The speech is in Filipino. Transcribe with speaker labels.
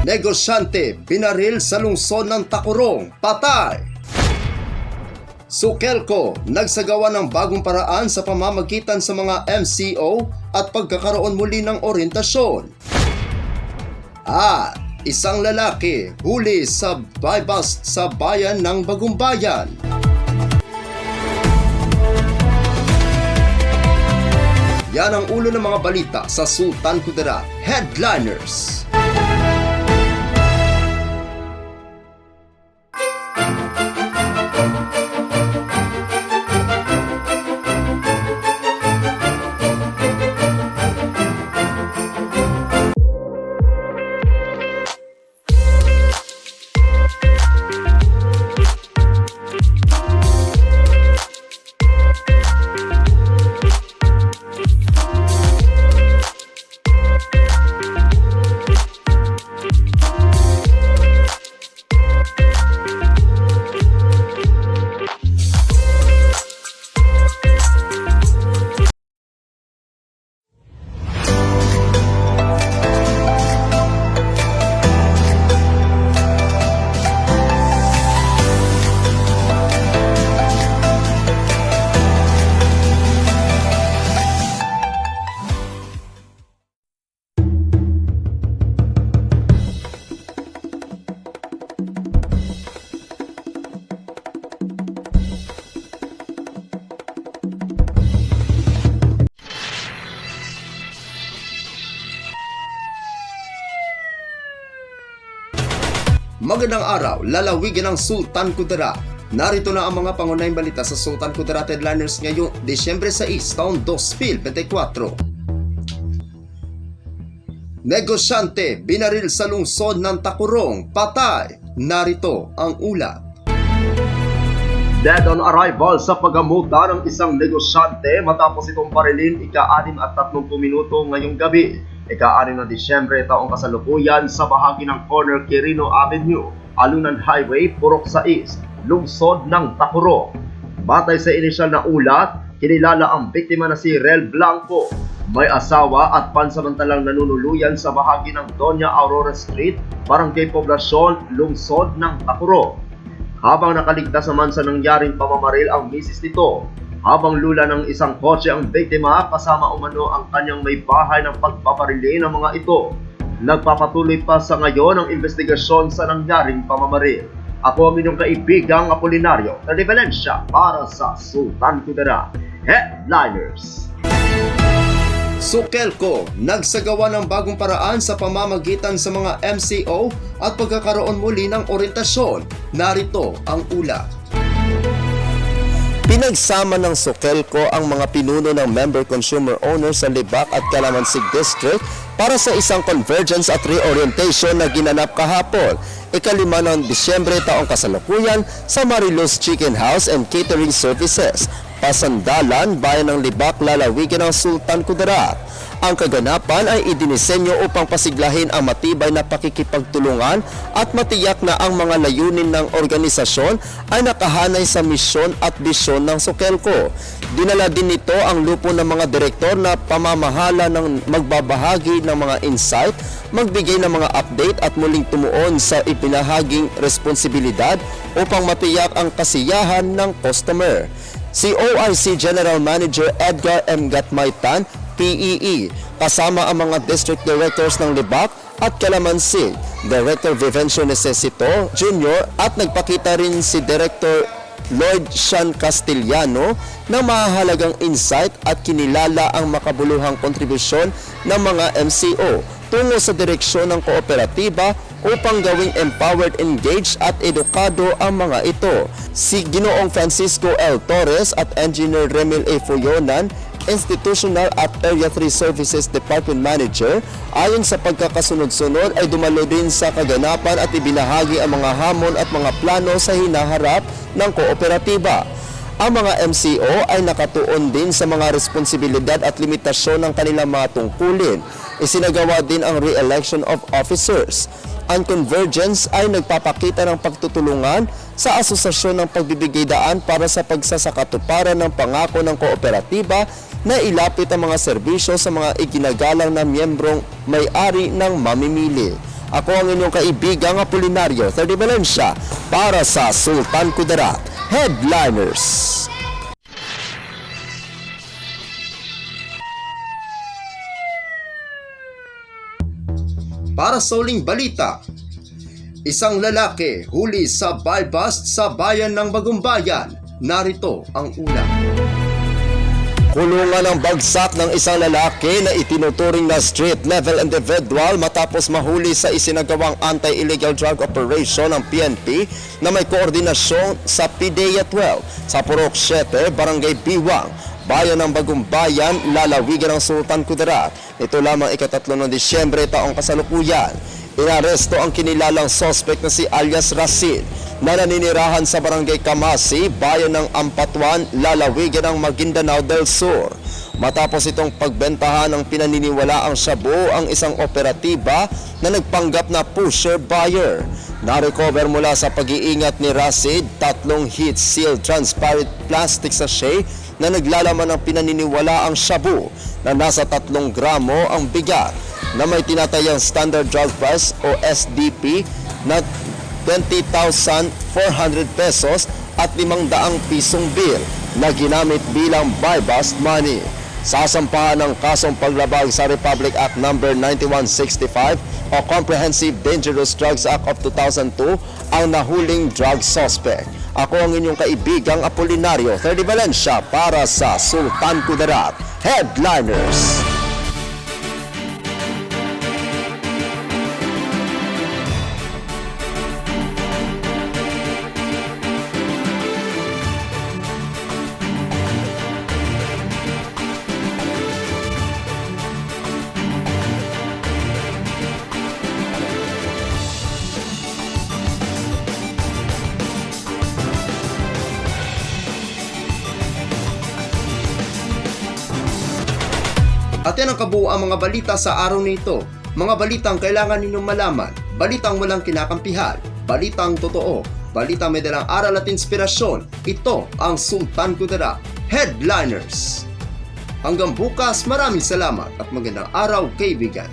Speaker 1: Negosyante binaril sa lungsod ng Tacurong, patay. Sukelco nagsagawa ng bagong paraan sa pamamagitan sa mga MCO at pagkakaroon muli ng orientasyon. At isang lalaki huli sa bypass sa bayan ng Bagumbayan. Yan ang ulo ng mga balita sa Sultan Kudarat Headliners. Magandang araw, lalawigan ng Sultan Kudarat. Narito na ang mga pangunahing balita sa Sultan Kudarat Headliners ngayong Disyembre 6, taon 2024. Negosyante binaril sa lungsod ng Tacurong, patay. Narito ang ulat. Dead on arrival sa paggamutan ng isang negosyante matapos itong barilin ika-6:30 minuto ngayong gabi. Ika-6 na Disyembre taong kasalukuyan sa bahagi ng corner Quirino Avenue, Alunan Highway, Purok 6, lungsod ng Tacurong. Batay sa inisyal na ulat, kinilala ang biktima na si Rel Blanco, may asawa at pansamantalang nanunuluyan sa bahagi ng Doña Aurora Street, Barangay Poblacion, lungsod ng Tacurong. Habang nakaligtas naman sa nangyaring pamamaril ang misis nito, habang lula ng isang kotse ang biktima kasama umano ang kanyang may bahay ng pagpaparili ng mga ito. Nagpapatuloy pa sa ngayon ang investigasyon sa nangyaring pamamaril. Ako ang inyong kaibigang Apolinario de Valencia para sa Sultan Kudarat Headliners. Sukelco nagsagawa ng bagong paraan sa pamamagitan sa mga MCO at pagkakaroon muli ng orientasyon. Narito ang ulat. Pinagsama ng Sukelco ang mga pinuno ng member consumer owners sa Libak at Calamansig District para sa isang convergence at reorientation na ginanap kahapon, ika-5 ng Disyembre taong kasalukuyan sa Marilos Chicken House and Catering Services, Pasandalan, Bayan ng Libak, lalawigan ng Sultan Kudarat. Ang kaganapan ay idinisenyo upang pasiglahin ang matibay na pakikipagtulungan at matiyak na ang mga layunin ng organisasyon ay nakahanay sa misyon at bisyon ng Sukelco. Dinala din nito ang lupo ng mga direktor na pamamahala ng magbabahagi ng mga insight, magbigay ng mga update at muling tumuon sa ipinahaging responsibilidad upang matiyak ang kasiyahan ng customer. Si ORC General Manager Edgar M. Gatmaytan, PEE, kasama ang mga district directors ng Libak at Calamansig, Director Vivencio Necesito Jr. at nagpakita rin si Director Lloyd Sean Castellano ng mahahalagang insight at kinilala ang makabuluhang kontribusyon ng mga MCO tungo sa direksyon ng kooperatiba upang gawing empowered, engaged at edukado ang mga ito. Si Ginoong Francisco L. Torres at Engineer Remil A. Fuyonan, Institutional at Area 3 Services Department Manager, ayon sa pagkakasunod-sunod ay dumalo din sa kaganapan at ibinahagi ang mga hamon at mga plano sa hinaharap ng kooperatiba. Ang mga MCO ay nakatuon din sa mga responsibilidad at limitasyon ng kanilang mga tungkulin. Isinagawa din ang re-election of officers. Ang convergence ay nagpapakita ng pagtutulungan sa asosasyon ng pagbibigay daan para sa pagsasakatuparan ng pangako ng kooperatiba na ilapit ang mga serbisyo sa mga iginagalang na miyembrong may-ari ng mamimili. Ako ang inyong kaibigang Apolinario 30 Valencia para sa Sultan Kudarat Headliners. Para sa uling balita, isang lalaki huli sa buy bust sa bayan ng Bagumbayan. Narito ang una. Kulungan ang bagsak ng isang lalaki na itinuturing na street level individual matapos mahuli sa isinagawang anti-illegal drug operation ng PNP na may koordinasyon sa PDEA 12 sa Purok 7, Barangay Biwang, bayan ng Bagumbayan, lalawigan ng Sultan Kudarat. Ito lamang ika-3 ng Disyembre taong kasalukuyan. Inaresto ang kinilalang suspect na si alias Rasil na naninirahan sa Barangay Kamasi, bayan ng Ampatuan, lalawigan ng Maguindanao del Sur. Matapos itong pagbentahan ng pinaniniwalaang shabu ang isang operatiba na nagpanggap na pusher-buyer. Narecover mula sa pag-iingat ni Rasid 3 heat-sealed transparent plastic sachet na naglalaman ng pinaniniwalaang shabu na nasa 3 gramo ang bigat na may tinatayang standard drug price o SDP na 20,400 pesos at 500 pisong bill na ginamit bilang buy-bust money. Sasampahan ng kasong paglabag sa Republic Act No. 9165 o Comprehensive Dangerous Drugs Act of 2002 ang nahuling drug suspect. Ako ang inyong kaibigang Apolinario 30 Valencia para sa Sultan Kudarat Headliners. At yan ang kabuuan mga balita sa araw na ito. Mga balitang kailangan ninyong malaman, balitang walang kinakampihan, balitang totoo, balitang may dalang aral at inspirasyon. Ito ang Sultan Kudarat Headliners. Hanggang bukas, maraming salamat at magandang araw, kaibigan.